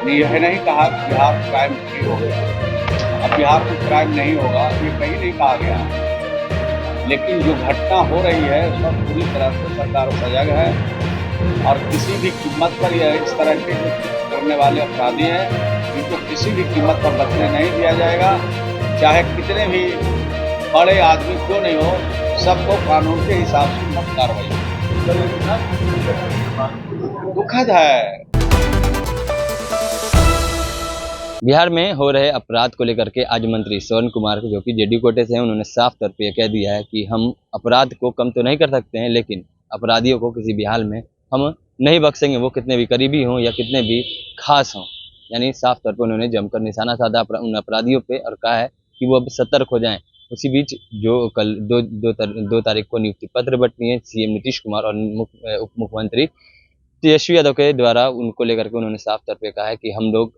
ने यह नहीं कहा कि बिहार क्राइम फ्री हो गया। अब बिहार में क्राइम नहीं होगा ये कहीं नहीं कहा गया है, लेकिन जो घटना हो रही है उस पर पूरी तरह से सरकार सजग है और किसी भी कीमत पर यह इस तरह के जो करने वाले अपराधी हैं इनको किसी भी कीमत पर बचने नहीं दिया जाएगा। चाहे कितने भी बड़े आदमी क्यों नहीं हो, सबको कानून के हिसाब से सख्त कार्रवाई दुखद है। बिहार में हो रहे अपराध को लेकर के आज मंत्री श्रवण कुमार जो कि जेडीयू कोटे से हैं, उन्होंने साफ तौर पे कह दिया है कि हम अपराध को कम तो नहीं कर सकते हैं, लेकिन अपराधियों को किसी भी हाल में हम नहीं बख्शेंगे, वो कितने भी करीबी हों या कितने भी खास हों। यानी साफ तौर पर उन्होंने जमकर निशाना साधा उन अपराधियों पे और कहा है कि वो अब सतर्क हो जाएं। उसी बीच जो कल दो तारीख को नियुक्ति पत्र बंटनी है सीएम नीतीश कुमार और उप मुख्यमंत्री तेजस्वी यादव के द्वारा, उनको लेकर के उन्होंने साफ तौर पे कहा है कि हम लोग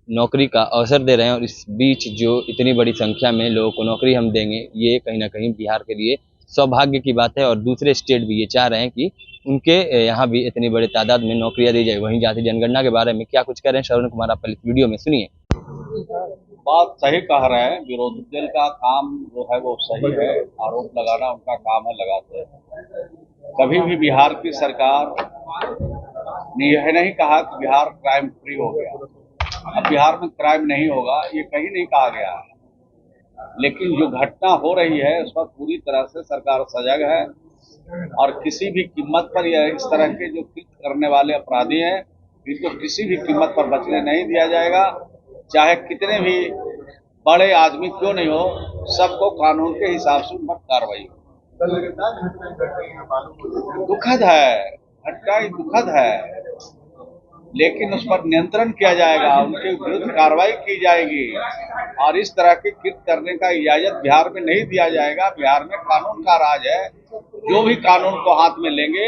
नौकरी का अवसर दे रहे हैं और इस बीच जो इतनी बड़ी संख्या में लोगों को नौकरी हम देंगे, ये कहीं ना कहीं बिहार के लिए सौभाग्य की बात है। और दूसरे स्टेट भी ये चाह रहे हैं कि उनके यहाँ भी इतनी बड़ी तादाद में नौकरियां दी जाए। वहीं जाति जनगणना के बारे में क्या कुछ कह रहे हैं श्रवण कुमार, आप पहले वीडियो में सुनिए। बात सही कह रहे हैं, विरोधी दल का काम जो है वो सही है, आरोप लगाना उनका काम है, लगाते हैं। कभी भी बिहार की सरकार ने यह नहीं कहा कि बिहार क्राइम फ्री हो गया। अब बिहार में क्राइम नहीं होगा ये कहीं नहीं कहा गया है, लेकिन जो घटना हो रही है उस पर पूरी तरह से सरकार सजग है और किसी भी कीमत पर यह इस तरह के जो कृत्य करने वाले अपराधी हैं इनको किसी भी कीमत पर बचने नहीं दिया जाएगा। चाहे कितने भी बड़े आदमी क्यों नहीं हो, सबको कानून के हिसाब से उन पर कार्रवाई हो। दुखद है, घटना दुखद है, लेकिन उस पर नियंत्रण किया जाएगा, उनके विरुद्ध कार्रवाई की जाएगी और इस तरह के कृत्य करने का इजाजत बिहार में नहीं दिया जाएगा। बिहार में कानून का राज है, जो भी कानून को हाथ में लेंगे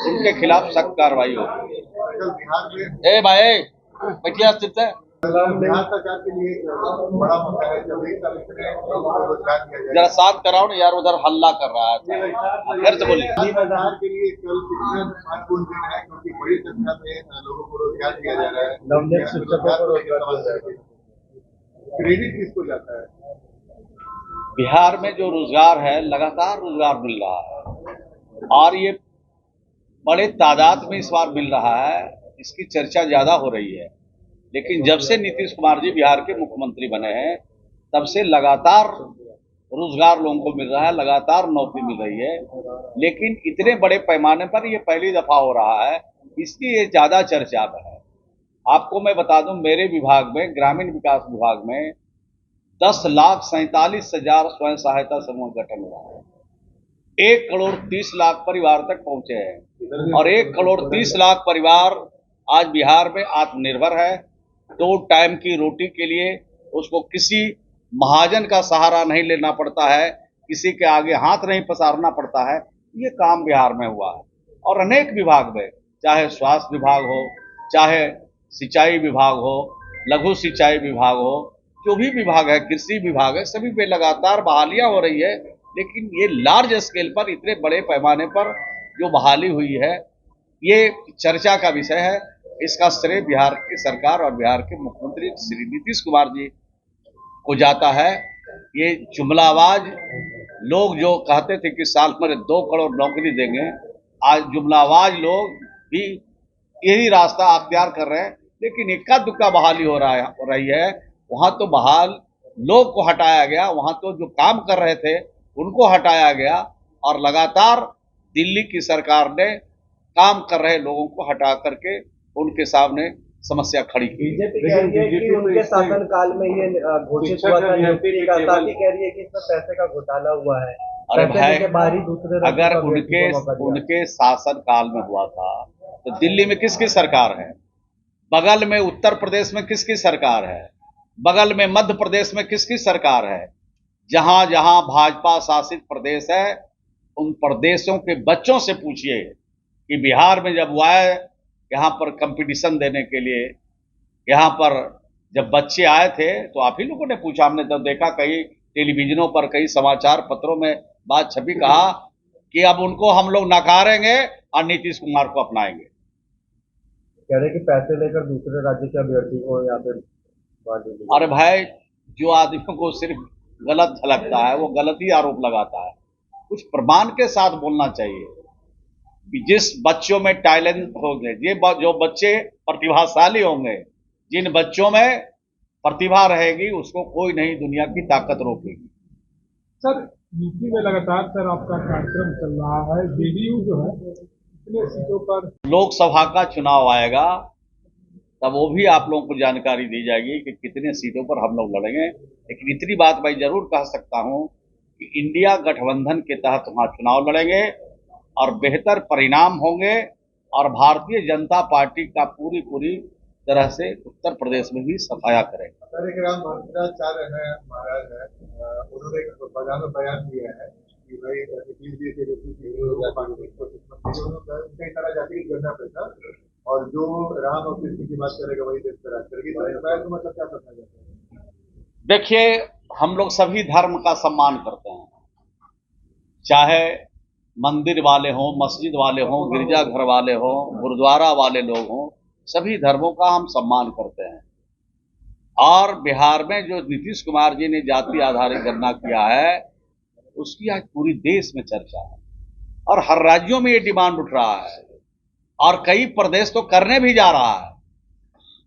उनके खिलाफ सख्त कार्रवाई होगी। ए भाई बैठिए स्थिर से। बिहार सरकार के लिए बड़ा मौका है, जब एक रोजगार दिया जाए। जरा शांत कराओ ना यार, उधर हल्ला कर रहा है, फिर से बोलिए। बिहार के लिए कल कितना महत्वपूर्ण दिन है, क्योंकि बड़ी संख्या में लोगों को रोजगार दिया जा रहा है, नवनियुक्त शिक्षकों को रोजगार दिया जा रहा है। क्रेडिट किसको जाता है? बिहार में जो रोजगार है लगातार रोजगार मिल रहा है और ये बड़े तादाद में इस बार मिल रहा है, इसकी चर्चा ज्यादा हो रही है। लेकिन जब से नीतीश कुमार जी बिहार के मुख्यमंत्री बने हैं तब से लगातार रोजगार लोगों को मिल रहा है, लगातार नौकरी मिल रही है, लेकिन इतने बड़े पैमाने पर ये पहली दफा हो रहा है, इसकी ये ज्यादा चर्चा है। आपको मैं बता दूं, मेरे विभाग में ग्रामीण विकास विभाग में 10,47,000 स्वयं सहायता समूह गठन हुआ है। 1,30,00,000 परिवार तक पहुंचे हैं और 1,30,00,000 परिवार आज बिहार में आत्मनिर्भर है। 2 टाइम की रोटी के लिए उसको किसी महाजन का सहारा नहीं लेना पड़ता है, किसी के आगे हाथ नहीं पसारना पड़ता है। ये काम बिहार में हुआ है और अनेक विभाग में, चाहे स्वास्थ्य विभाग हो, चाहे सिंचाई विभाग हो, लघु सिंचाई विभाग हो, जो भी विभाग है, कृषि विभाग है, सभी पे लगातार बहालियां हो रही है। लेकिन ये लार्ज स्केल पर इतने बड़े पैमाने पर जो बहाली हुई है ये चर्चा का विषय है। इसका श्रेय बिहार की सरकार और बिहार के मुख्यमंत्री श्री नीतीश कुमार जी को जाता है। ये जुमलाबाज लोग जो कहते थे कि साल में 2 करोड़ नौकरी देंगे, आज जुमलाबाज लोग भी यही रास्ता अख्तियार कर रहे हैं, लेकिन इक्का दुक्का बहाली हो रही है। वहां तो बहाल लोग को हटाया गया, वहां तो जो काम कर रहे थे उनको हटाया गया और लगातार दिल्ली की सरकार ने काम कर रहे लोगों को हटा करके उनके सामने समस्या खड़ी की। बीजेपी कह रही है कि उनके शासन काल में ये घोषित हुआ था नियुक्ति का, साथ ही कह रही है कि इसमें पैसे का घोटाला हुआ है। अरे भाई, अगर उनके शासन काल में हुआ था तो दिल्ली में किसकी सरकार है, बगल में उत्तर प्रदेश में किसकी सरकार है, बगल में मध्य प्रदेश में किसकी सरकार है? जहां जहां भाजपा शासित प्रदेश है उन प्रदेशों के बच्चों से पूछिए कि बिहार में जब वो आए यहाँ पर कंपटीशन देने के लिए, यहाँ पर जब बच्चे आए थे तो आप ही लोगों ने पूछा, हमने तो देखा कई टेलीविजनों पर, कई समाचार पत्रों में बात छपी, कहा कि अब उनको हम लोग नकारेंगे और नीतीश कुमार को अपनाएंगे। कह रहे कि पैसे लेकर दूसरे राज्य के अभ्यर्थी को या फिर बांट दीजिए। अरे भाई, जो आदमियों को सिर्फ गलत झलकता है वो गलत ही आरोप लगाता है। कुछ प्रमाण के साथ बोलना चाहिए कि जिस बच्चों में टैलेंट होंगे, जो बच्चे प्रतिभाशाली होंगे, जिन बच्चों में प्रतिभा रहेगी, उसको कोई नहीं दुनिया की ताकत रोकेगी। सर, यूपी में लगातार सर आपका कार्यक्रम चल रहा है। जेडीयू जो है कितने सीटों पर लोकसभा का चुनाव आएगा तब वो भी आप लोगों को जानकारी दी जाएगी कि कितने सीटों पर हम लोग लड़ेंगे। लेकिन इतनी बात मैं जरूर कह सकता हूं कि इंडिया गठबंधन के तहत वहां चुनाव लड़ेंगे और बेहतर परिणाम होंगे और भारतीय जनता पार्टी का पूरी तरह से उत्तर प्रदेश में भी सफाया करेगा। सर, एक राम भद्राचार्य है, महाराज है, उन्होंने एक बयान दिया है कि भाई नीतीश जी के कई सारा जाति की गणना पे था और जो राम और कृष्ण की बात करेगा वही देश का राज करेगी। तो मतलब क्या करना चाहते हैं? देखिए, हम लोग सभी धर्म का सम्मान करते हैं, चाहे मंदिर वाले हों, मस्जिद वाले हों, गिरजाघर वाले हों, गुरुद्वारा वाले लोग हों, सभी धर्मों का हम सम्मान करते हैं। और बिहार में जो नीतीश कुमार जी ने जाति आधारित गणना किया है उसकी आज पूरी देश में चर्चा है और हर राज्यों में ये डिमांड उठ रहा है और कई प्रदेश तो करने भी जा रहा है।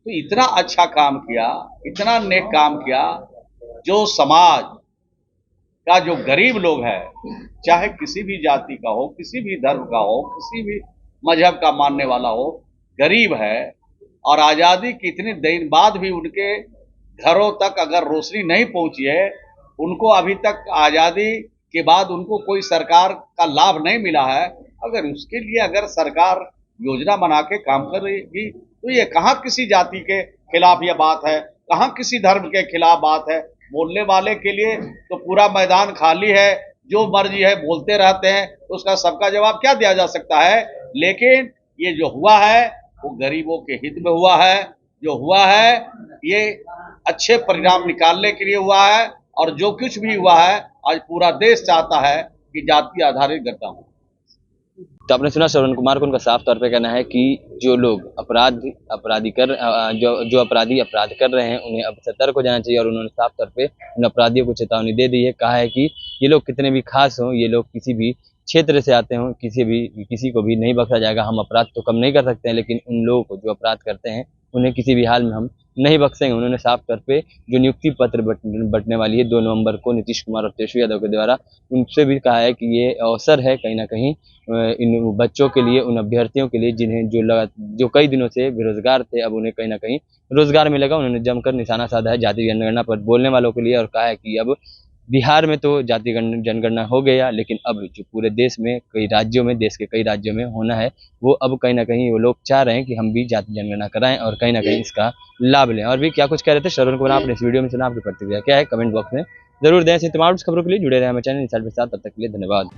तो इतना अच्छा काम किया, इतना नेक काम किया, जो समाज का जो गरीब लोग है, चाहे किसी भी जाति का हो, किसी भी धर्म का हो, किसी भी मजहब का मानने वाला हो, गरीब है और आजादी के इतने दिन बाद भी उनके घरों तक अगर रोशनी नहीं पहुंची है, उनको अभी तक आजादी के बाद उनको कोई सरकार का लाभ नहीं मिला है, अगर उसके लिए अगर सरकार योजना बना के काम कर रही तो ये कहाँ किसी जाति के खिलाफ यह बात है, कहाँ किसी धर्म के खिलाफ बात है। बोलने वाले के लिए तो पूरा मैदान खाली है, जो मर्जी है बोलते रहते हैं, उसका सबका जवाब क्या दिया जा सकता है। लेकिन ये जो हुआ है वो गरीबों के हित में हुआ है, जो हुआ है ये अच्छे परिणाम निकालने के लिए हुआ है और जो कुछ भी हुआ है आज पूरा देश चाहता है कि जाति आधारित गणना हो। तो आपने सुना श्रवण कुमार को, उनका साफ तौर पे कहना है कि जो लोग जो अपराधी अपराध कर रहे हैं उन्हें अब सतर्क हो जाना चाहिए और उन्होंने साफ तौर पे उन अपराधियों को चेतावनी दे दी है। कहा है कि ये लोग कितने भी खास हों, ये लोग किसी भी क्षेत्र से आते हों, किसी को भी नहीं बख्शा जाएगा। हम अपराध तो कम नहीं कर सकते हैं, लेकिन उन लोगों को जो अपराध करते हैं उन्हें किसी भी हाल में हम नहीं बख्शेंगे। उन्होंने साफ तौर पे जो नियुक्ति पत्र बंटने वाली है 2 नवंबर को नीतीश कुमार और तेजस्वी यादव के द्वारा, उनसे भी कहा है कि ये अवसर है कहीं ना कहीं इन बच्चों के लिए, उन अभ्यर्थियों के लिए जिन्हें जो कई दिनों से बेरोजगार थे, अब उन्हें कहीं ना कहीं रोजगार मिलेगा। उन्होंने जमकर निशाना साधा है जाति जनगणना पर बोलने वालों के लिए और कहा है कि अब बिहार में तो जाति जनगणना हो गया, लेकिन अब जो पूरे देश में देश के कई राज्यों में होना है, वो अब कहीं ना कहीं वो लोग चाह रहे हैं कि हम भी जाति जनगणना कराएं और कहीं ना कहीं इसका लाभ लें। और भी क्या कुछ कह रहे थे श्रवण कुमार, आपने इस वीडियो में सुना, आपकी प्रतिक्रिया क्या है कमेंट बॉक्स में जरूर दें। ऐसी तमाम खबरों के लिए जुड़े रहे हमारे चैनल इंसाइड के साथ। तब तक के लिए धन्यवाद।